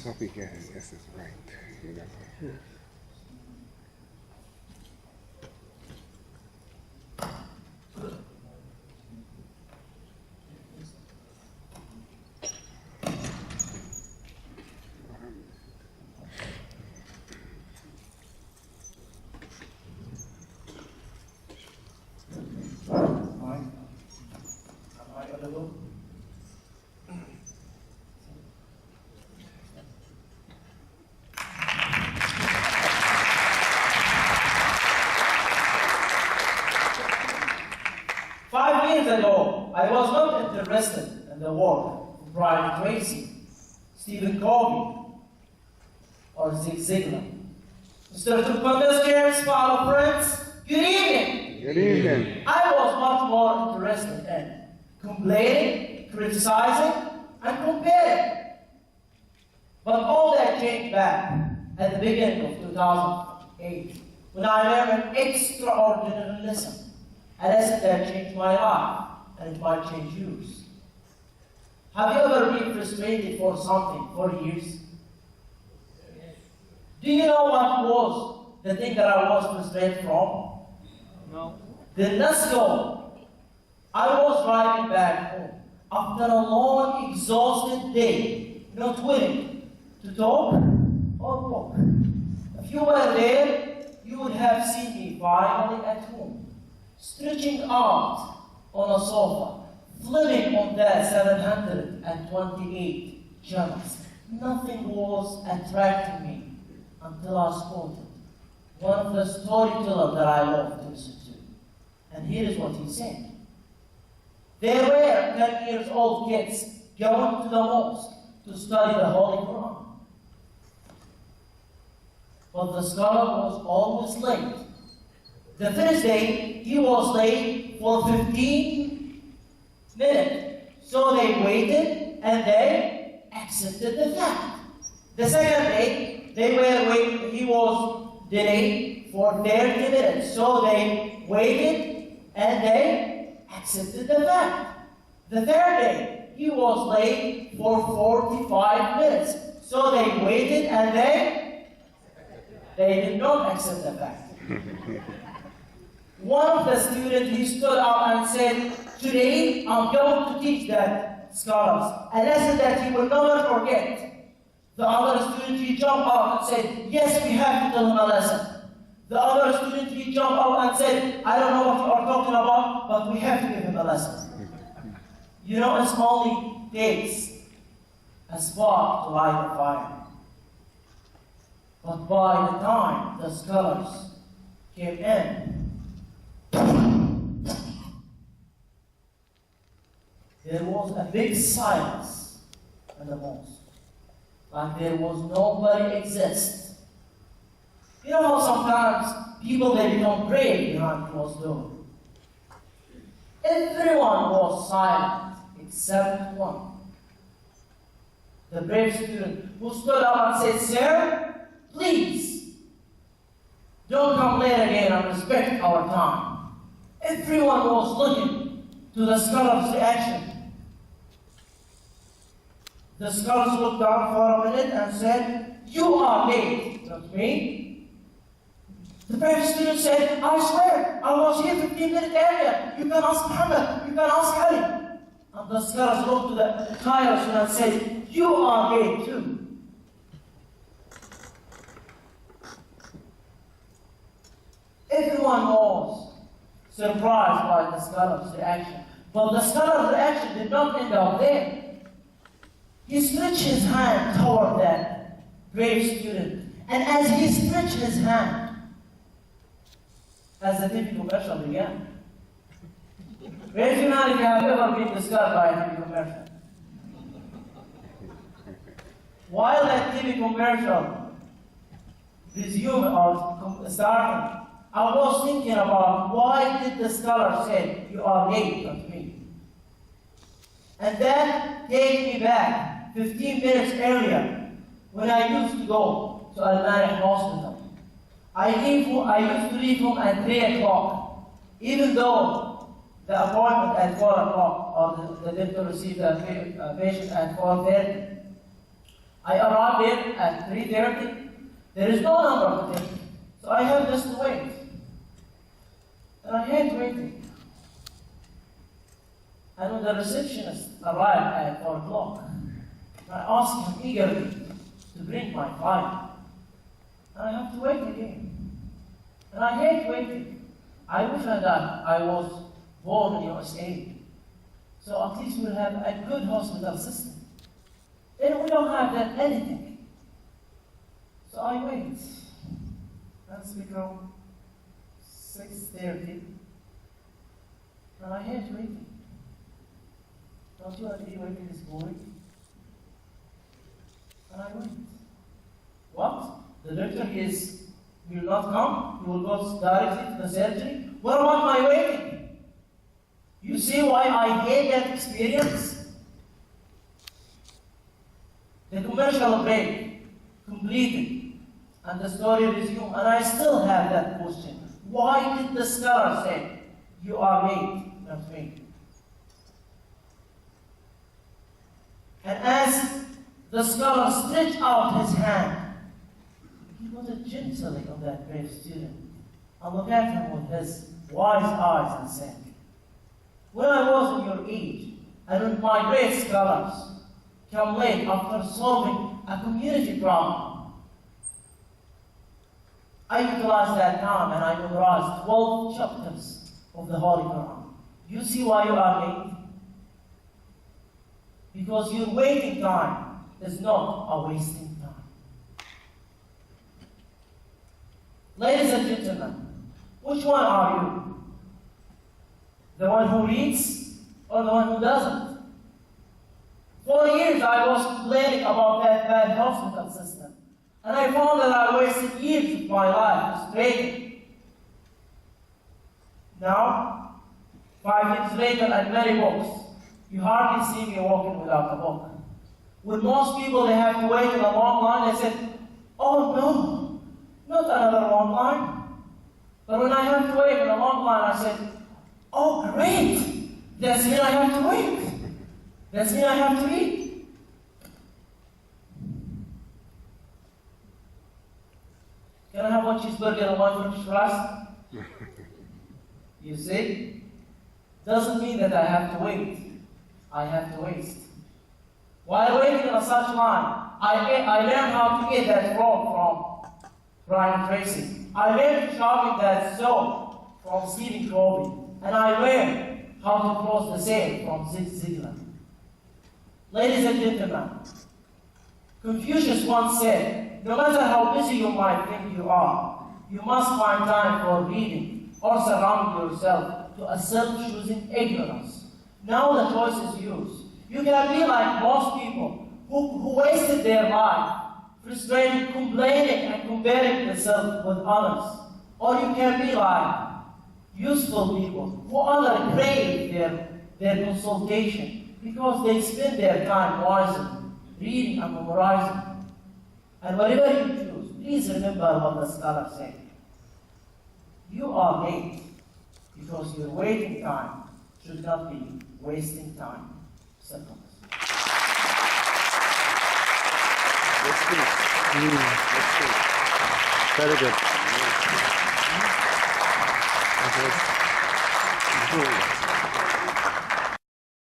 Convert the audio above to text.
صافي جاهز. Yes, is right. You know. Ago, I was not interested in the work of Brian Tracy, Stephen Covey, or Zig Ziglar. Mr. Tupac, fellow friends, good evening. Good evening. I was much more interested in complaining, criticizing, and comparing. But all that changed back at the beginning of 2008 when I learned an extraordinary lesson. A lesson that changed my life, and it might change yours. Have you ever been frustrated for something for years? Do you know what was the thing that I was frustrated from? No. Then let's go. I was driving back home after a long, exhausted day, not willing to talk or walk. If you were there, you would have seen me finally at home, stretching out on a sofa, flipping on that 728 channels. Nothing was attracting me until I spotted one of the storytellers that I love to listen to. And here is what he said. There were 10 years old kids going to the mosque to study the Holy Quran. But the scholar was always late. The first day, he was late for 15 minutes. So they waited and they accepted the fact. The second day, he was delayed for 30 minutes. So they waited and they accepted the fact. The third day, he was late for 45 minutes. So they waited and they did not accept the fact. One of the students, he stood up and said, today I'm going to teach that scholars a lesson that he will never forget. The other student, he jumped up and said, yes, we have to tell him a lesson. The other student, he jumped up and said, I don't know what you are talking about, but we have to give him a lesson. You know, it only takes a spark to light a fire. But by the time the scholars came in, there was a big silence in the mosque, like there was nobody exist. You know how sometimes people, they become brave behind closed doors. Everyone was silent except one. The brave student who stood up and said, sir, please, don't come late again and respect our time. Everyone was looking to the scholar's reaction. The scholars looked down for a minute and said, you are late, not me. The brave student said, I swear, I was here 15 minutes earlier. You can ask Muhammad, you can ask Ali. And the scholars looked to the entire student and said, you are late too. Everyone was surprised by the scholar's reaction. But the scholar's reaction did not end up there. He stretched his hand toward that brave student. And as he stretched his hand, as the TV commercial began, raise your hand if you have ever been discovered by a TV commercial. While that TV commercial resumed or started, I was thinking about why did the scholar say, you are late, not me? And then take me back 15 minutes earlier when I used to go to Al-Mani Hospital. I used to leave home at 3 o'clock, even though the appointment at 4 o'clock, or the doctor received a patient at 4:30. I arrive there at 3:30. There is no number to take, so I have just to wait. And I hate waiting. And when the receptionist arrived at 4 o'clock, I asked him eagerly to bring my file. And I have to wait again. And I hate waiting. I wish that I was born in USA. So at least we'll have a good hospital system. Then we don't have that anything. So I wait. It's become 6:30. And I hate waiting. Don't you agree waiting is boring? And I wait. What? The doctor will not come? He will go directly to the surgery? What about my waiting? You see why I hate that experience? The commercial break completed, and the story resumed, and I still have that question. Why did the scholar say, you are late, not me? And as the scholar stretched out his hand, he put it gently on that brave student and looked at him with his wise eyes and said, when I was in your age, and when my great scholars come late after solving a community problem, I utilized that time and I memorized 12 chapters of the Holy Quran. You see why you are late? Because your waiting time is not a wasting time. Ladies and gentlemen, which one are you? The one who reads or the one who doesn't? For years I was complaining about that bad hospital system. And I found that I wasted years of my life just waiting. Now, 5 years later and many books, you hardly see me walking without a book. When most people they have to wait in a long line, they said, oh no, not another long line. But when I have to wait in a long line, I said, oh great, that's mean I have to wait. That's mean I have to eat. Can I have one cheeseburger and one French fries? You see? Doesn't mean that I have to wait. I have to waste. While waiting in a such line, I learned how to get that frog from Brian Tracy. I learned shopping that soap from Stephen Covey. And I learned how to close the sale from Zig Ziglar. Ladies and gentlemen, Confucius once said, no matter how busy you might think you are, you must find time for reading or surround yourself to a self-choosing ignorance. Now the choice is yours. You can be like most people who wasted their life, frustrated, complaining, and comparing themselves with others. Or you can be like useful people who others crave their consultation because they spend their time wisely, reading and memorizing. And whatever you choose, please remember what the scholar said. You are late because your waiting time should not be wasting time. Simple. Let's see. Let's see. Very good. That was good.